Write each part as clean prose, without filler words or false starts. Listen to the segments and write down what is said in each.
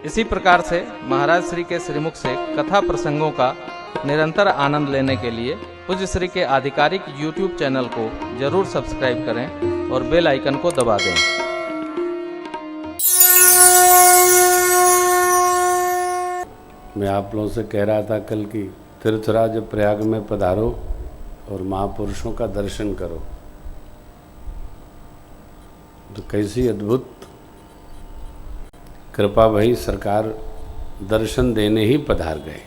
इसी प्रकार से महाराज श्री के श्रीमुख से कथा प्रसंगों का निरंतर आनंद लेने के लिए पूज्य श्री के आधिकारिक YouTube चैनल को जरूर सब्सक्राइब करें और बेल आइकन को दबा दें। मैं आप लोगों से कह रहा था कल की तीर्थराज प्रयाग में पधारो और महापुरुषों का दर्शन करो, तो कैसी अद्भुत कृपा भई, सरकार दर्शन देने ही पधार गए।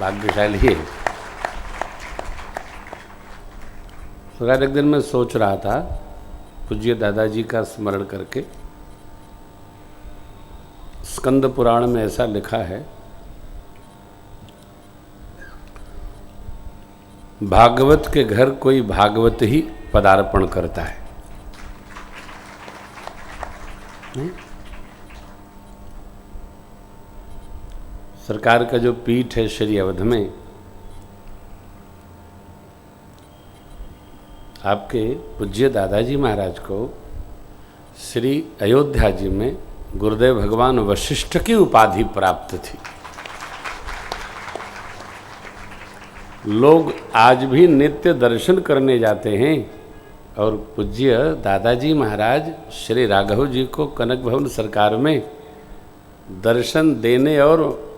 भाग्यशाली है। तो एक दिन मैं सोच रहा था, पूज्य दादाजी का स्मरण करके, स्कंद पुराण में ऐसा लिखा है, भागवत के घर कोई भागवत ही पदार्पण करता है। सरकार का जो पीठ है श्री अवध में, आपके पूज्य दादाजी महाराज को श्री अयोध्या जी में गुरुदेव भगवान वशिष्ठ की उपाधि प्राप्त थी। लोग आज भी नित्य दर्शन करने जाते हैं और पूज्य दादाजी महाराज श्री राघव जी को कनक भवन सरकार में दर्शन देने और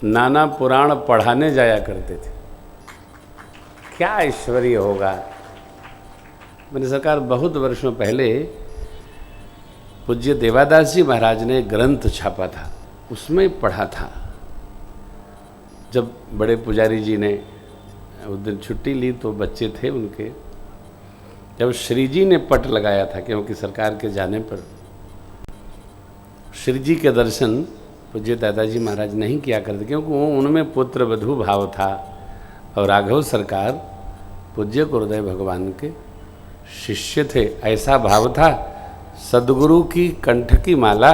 नाना पुराण पढ़ाने जाया करते थे। क्या ऐश्वर्य होगा। मैंने सरकार बहुत वर्षों पहले पूज्य देवादास जी महाराज ने ग्रंथ छापा था, उसमें पढ़ा था। जब बड़े पुजारी जी ने उस दिन छुट्टी ली तो बच्चे थे उनके, जब श्री जी ने पट लगाया था, क्योंकि सरकार के जाने पर श्री जी के दर्शन पूज्य दादाजी महाराज नहीं किया करते, क्योंकि वो उनमें पुत्र वधू भाव था और राघव सरकार पूज्य गुरुदेव भगवान के शिष्य थे, ऐसा भाव था। सदगुरु की कंठ की माला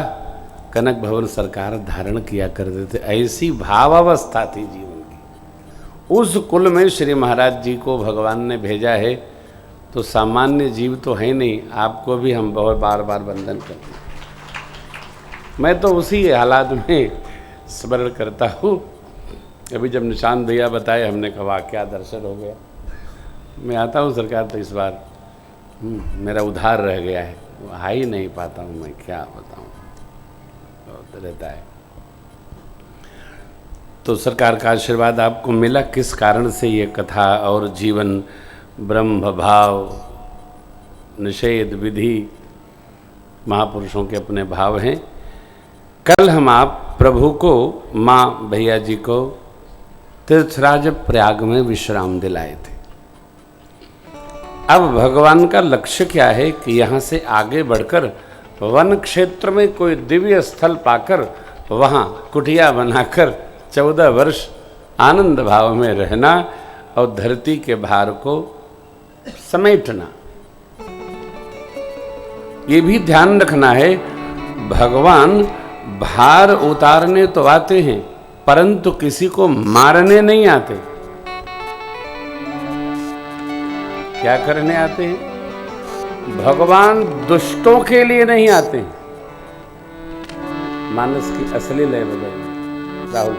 कनक भवन सरकार धारण किया करते थे, ऐसी भावावस्था थी जीवन की। उस कुल में श्री महाराज जी को भगवान ने भेजा है, तो सामान्य जीव तो है नहीं, आपको भी हम बहुत बार बार वंदन करते हैं। मैं तो उसी हालात में स्मरण करता हूँ। अभी जब निशान भैया बताए, हमने कहा क्या दर्शन हो गया। मैं आता हूँ सरकार, तो इस बार मेरा उधार रह गया है, वो आ ही नहीं पाता हूँ, मैं क्या बताऊँ, बहुत रहता है। तो सरकार का आशीर्वाद आपको मिला। किस कारण से ये कथा और जीवन, ब्रह्म भाव, निषेध विधि, महापुरुषों के अपने भाव हैं। कल हम आप प्रभु को, माँ भैया जी को तीर्थराज प्रयाग में विश्राम दिलाए थे। अब भगवान का लक्ष्य क्या है कि यहाँ से आगे बढ़कर वन क्षेत्र में कोई दिव्य स्थल पाकर वहाँ कुटिया बनाकर 14 वर्ष आनंद भाव में रहना और धरती के भार को समेटना। ये भी ध्यान रखना है, भगवान भार उतारने तो आते हैं, परंतु किसी को मारने नहीं आते। क्या करने आते हैं? भगवान दुष्टों के लिए नहीं आते। मानस की असली लय बदल राहुल।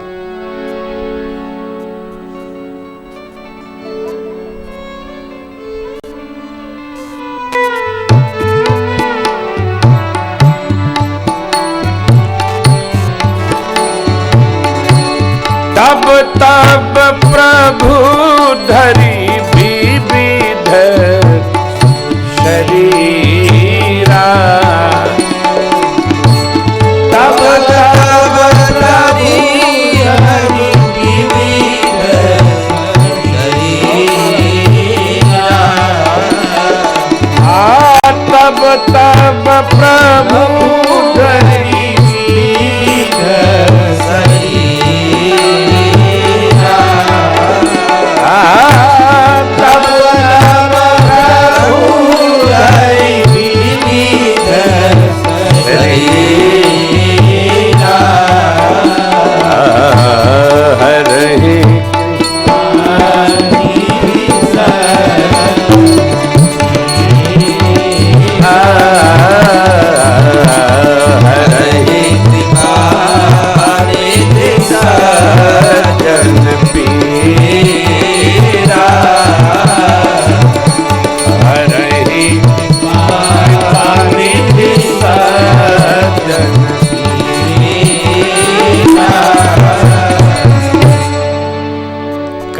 तब प्रभु धरी विविध शरीरा, तब प्रभु हरि विविध शरीरा, तब प्रभु धरी विविध शरीरा,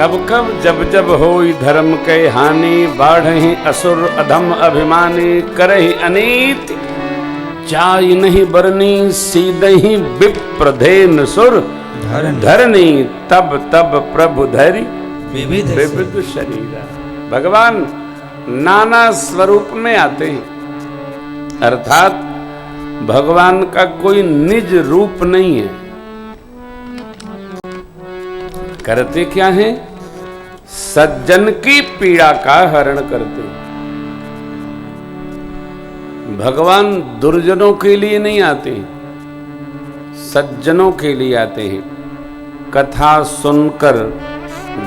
कब कब जब जब होई धर्म के हानि, बाढ़हि असुर अधम अभिमानी, करहि अनीति चाय नहीं बरनी, सीदहि विप्रधेन सुर धरनी, तब तब प्रभु धरि विविध शरीरा। भगवान नाना स्वरूप में आते हैं, अर्थात भगवान का कोई निज रूप नहीं है। करते क्या है? सज्जन की पीड़ा का हरण करते हैं। भगवान दुर्जनों के लिए नहीं आते हैं, सज्जनों के लिए आते हैं। कथा सुनकर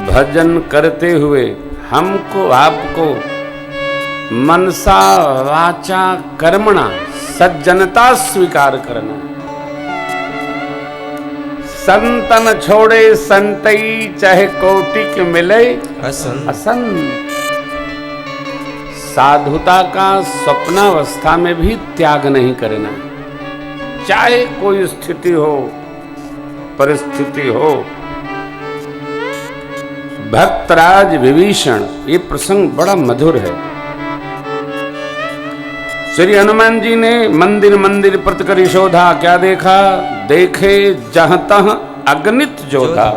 भजन करते हुए हमको आपको मनसा वाचा कर्मणा सज्जनता स्वीकार करना। संतन छोड़े संतई, चाहे कोटि के मिले असंत। साधुता का स्वप्नावस्था में भी त्याग नहीं करना, चाहे कोई स्थिति हो, परिस्थिति हो। भक्तराज विभीषण, ये प्रसंग बड़ा मधुर है। श्री हनुमान जी ने मंदिर मंदिर प्रति करी शोधा, क्या देखा? देखे जहां तहां अगणित जोधा।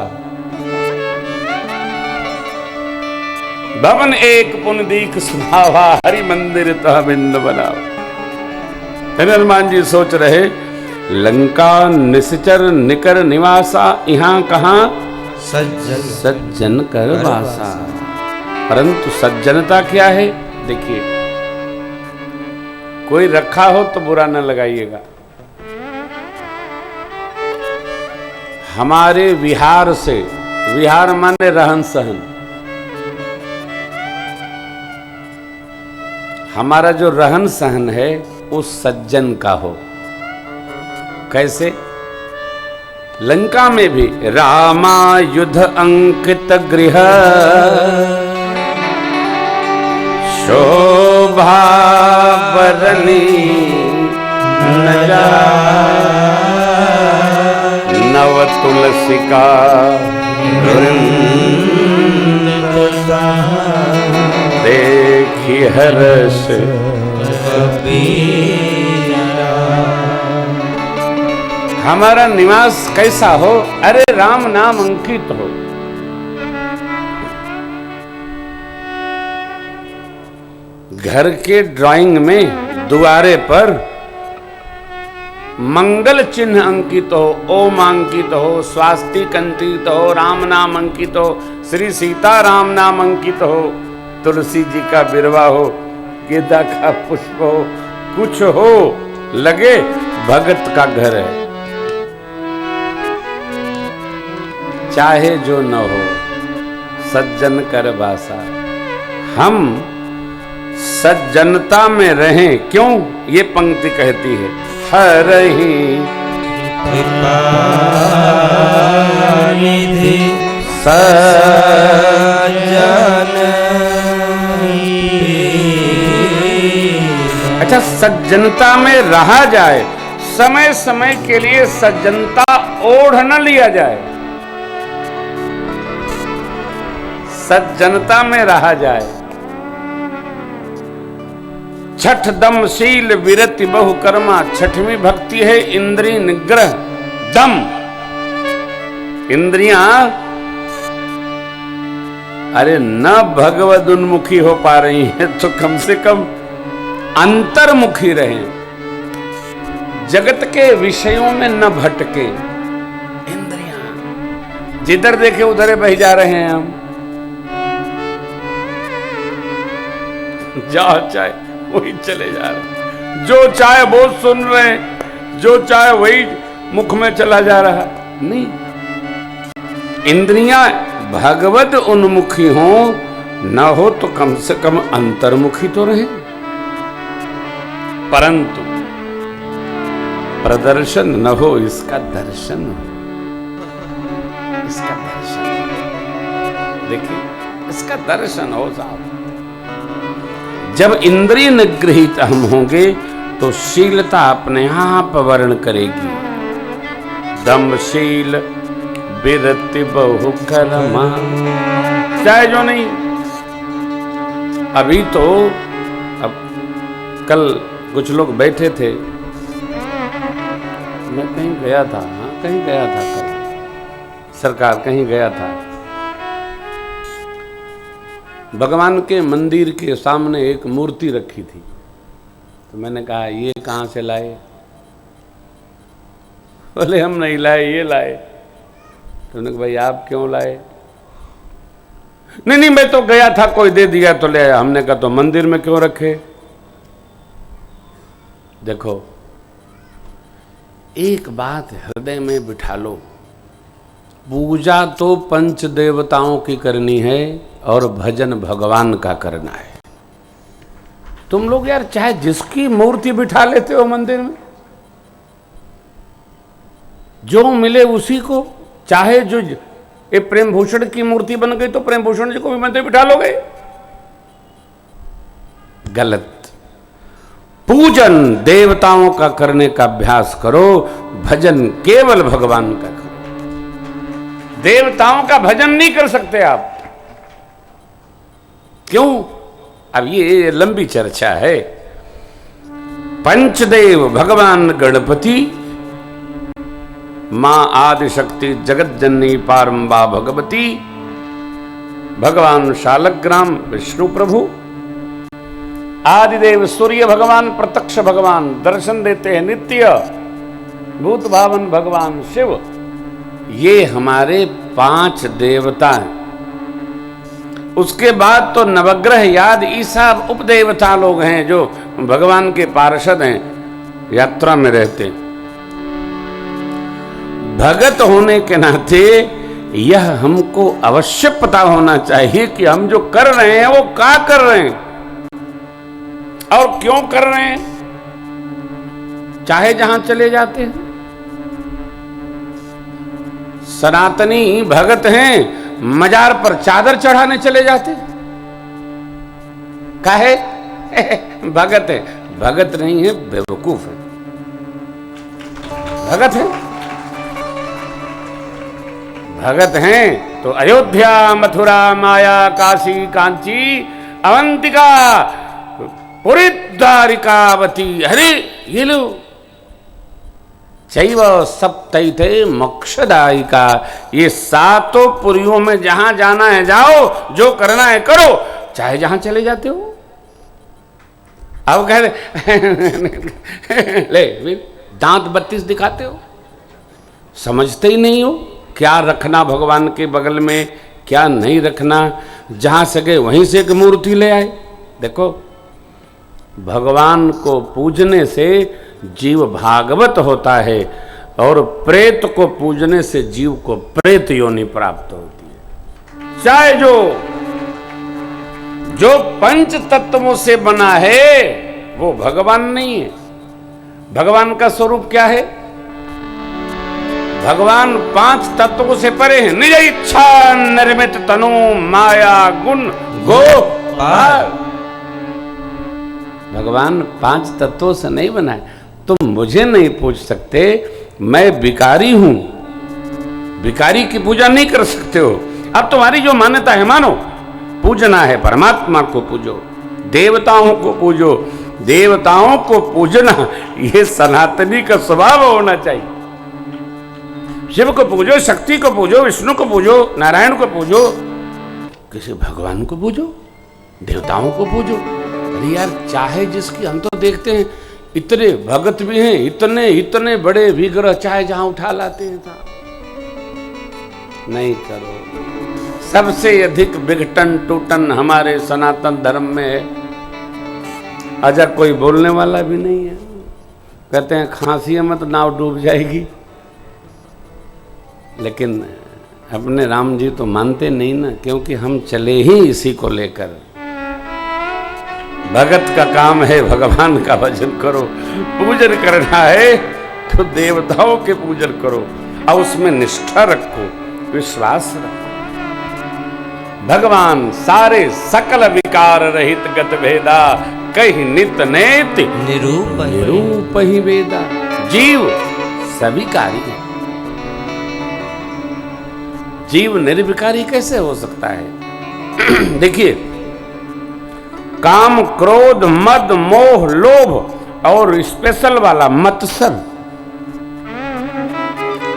भवन एक पुन दीख सुहावा, हरि मंदिर तह बिंद बनावा। हनुमान जी सोच रहे, लंका निश्चर निकर निवासा, यहाँ कहाँ सज्जन कर वासा। परंतु सज्जनता क्या है? देखिए, कोई रखा हो तो बुरा न लगाइएगा। हमारे विहार से, विहार माने रहन सहन, हमारा जो रहन सहन है उस सज्जन का हो। कैसे? लंका में भी रामा युद्ध अंकित गृह, शोभा बरनी न नव तुलसिका देखी हर्ष। हमारा निवास कैसा हो? अरे राम नाम अंकित हो। घर के ड्राइंग में द्वारे पर मंगल चिन्ह अंकित हो, ओम अंकित हो, स्वास्तिक अंकित हो, राम नाम अंकित हो, श्री सीता राम नाम अंकित हो, तुलसी जी का बिरवा हो, गेंदा का पुष्प हो, कुछ हो, लगे भगत का घर है। चाहे जो न हो, सज्जन कर वासा। हम सज्जनता में रहें। क्यों? ये पंक्ति कहती है, हरहि कृपा निधि सज्जन। अच्छा, सज्जनता में रहा जाए, समय समय के लिए सज्जनता ओढ़ न लिया जाए, सज्जनता में रहा जाए। छठ दम शील विरति बहु कर्मा। छठवीं भक्ति है इंद्रिय निग्रह। दम, इंद्रियां अरे न भगवद उन्मुखी हो पा रही हैं तो कम से कम अंतर्मुखी रहें, जगत के विषयों में न भटके। इंद्रियां जिधर देखे उधर बह जा रहे हैं हम, जहां चाहे वही चले जा रहे, जो चाहे वो सुन रहे हैं, जो चाहे वही मुख में चला जा रहा है। नहीं, इंद्रियां भगवत उन्मुखी हो, न हो तो कम से कम अंतर्मुखी तो रहे। परंतु प्रदर्शन न हो, इसका दर्शन हो, इसका दर्शन। देखिए, इसका दर्शन हो साहब। जब इंद्रिय निगृहित हम होंगे तो शीलता अपने आप वर्ण करेगी। दमशील विरति बहु कर्मा। चाहे जो नहीं। अभी तो अब कल कुछ लोग बैठे थे, मैं कहीं गया था, हाँ कहीं गया था कल, सरकार कहीं गया था। भगवान के मंदिर के सामने एक मूर्ति रखी थी, तो मैंने कहा ये कहाँ से लाए? बोले हम नहीं लाए, ये लाए। तो उन्होंने कहा भाई आप क्यों लाए? नहीं मैं तो गया था, कोई दे दिया तो ले आया। हमने कहा तो मंदिर में क्यों रखे? देखो, एक बात हृदय में बिठा लो, पूजा तो पंच देवताओं की करनी है और भजन भगवान का करना है। तुम लोग यार चाहे जिसकी मूर्ति बिठा लेते हो मंदिर में, जो मिले उसी को, चाहे जो ये प्रेम भूषण की मूर्ति बन गई तो प्रेम भूषण जी को भी मंदिर बिठा लोगे, गलत। पूजन देवताओं का करने का अभ्यास करो, भजन केवल भगवान का करो। देवताओं का भजन नहीं कर सकते आप। क्यों? अब ये लंबी चर्चा है। पंचदेव भगवान गणपति, मां आदिशक्ति जगत जननी पारंबा भगवती, भगवान शालग्राम विष्णु प्रभु, आदिदेव सूर्य भगवान प्रत्यक्ष भगवान दर्शन देते हैं नित्य, भूत भावन भगवान शिव, ये हमारे 5 देवता हैं। उसके बाद तो नवग्रह याद ईसा उपदेवता लोग हैं जो भगवान के पार्षद हैं, यात्रा में रहते हैं। भगत होने के नाते यह हमको अवश्य पता होना चाहिए कि हम जो कर रहे हैं वो क्या कर रहे हैं और क्यों कर रहे हैं। चाहे जहां चले जाते हैं, सनातनी भगत हैं, मजार पर चादर चढ़ाने चले जाते, काहे? भगत है। भगत नहीं है, बेवकूफ है। भगत है, भगत हैं तो अयोध्या, मथुरा, माया, काशी, कांची, अवंतिका, पुरी, द्वारिकावती, अरे ये लो, चैव सप्तैते मोक्षदायिका, ये 7 पुरियों में जहां जाना है जाओ, जो करना है करो, चाहे जहां चले जाते हो। अब कह ले दांत 32 दिखाते हो, समझते ही नहीं हो क्या रखना भगवान के बगल में, क्या नहीं रखना। जहां सके वहीं से एक मूर्ति ले आए। देखो, भगवान को पूजने से जीव भागवत होता है और प्रेत को पूजने से जीव को प्रेत योनि प्राप्त होती है। चाहे जो पंच तत्वों से बना है वो भगवान नहीं है। भगवान का स्वरूप क्या है? भगवान 5 तत्वों से परे हैं। निज इच्छा निर्मित तनु माया गुण गोपाल। भगवान 5 तत्वों से नहीं बना है। तुम मुझे नहीं पूछ सकते, मैं भिखारी हूं, भिखारी की पूजा नहीं कर सकते हो। अब तुम्हारी जो मान्यता है मानो, पूजना है परमात्मा को पूजो, देवताओं को पूजो। देवताओं को पूजना ये सनातनी का स्वभाव होना चाहिए। शिव को पूजो, शक्ति को पूजो, विष्णु को पूजो, नारायण को पूजो, किसी भगवान को पूजो, देवताओं को पूजो। अरे यार, चाहे जिसकी, हम तो देखते हैं इतने भगत भी हैं, इतने इतने बड़े विग्रह चाहे जहां उठा लाते हैं था। नहीं करो। सबसे अधिक विघटन टूटन हमारे सनातन धर्म में है। अजा कोई बोलने वाला भी नहीं है। कहते हैं खांसी मत नाव डूब जाएगी, लेकिन अपने राम जी तो मानते नहीं ना, क्योंकि हम चले ही इसी को लेकर। भगत का काम है भगवान का भजन करो, पूजन करना है तो देवताओं के पूजन करो और उसमें निष्ठा रखो, विश्वास रखो। भगवान सारे सकल विकार रहित गत भेदा, कहीं नित नेति निरूप ही वेदा। जीव सविकारी है। जीव निर्विकारी कैसे हो सकता है? देखिए, काम, क्रोध, मद, मोह, लोभ और स्पेशल वाला मत्सर,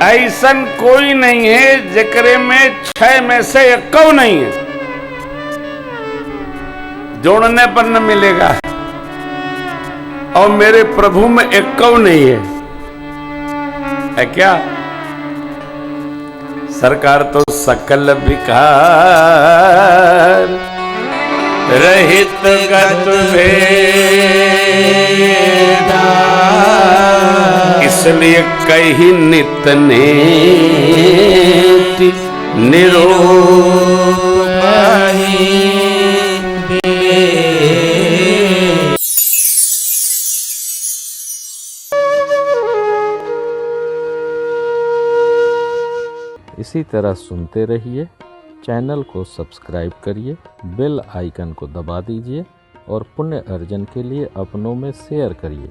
ऐसन कोई नहीं है जेकरे में 6 में से 1 नहीं है। जोड़ने पर न मिलेगा। और मेरे प्रभु में 1 नहीं है क्या? सरकार तो सकल विकार रहित गत भेदा, इसलिए कही नित नेति निरूपहि। इसी तरह सुनते रहिए, चैनल को सब्सक्राइब करिए, बेल आइकन को दबा दीजिए और पुण्य अर्जन के लिए अपनों में शेयर करिए।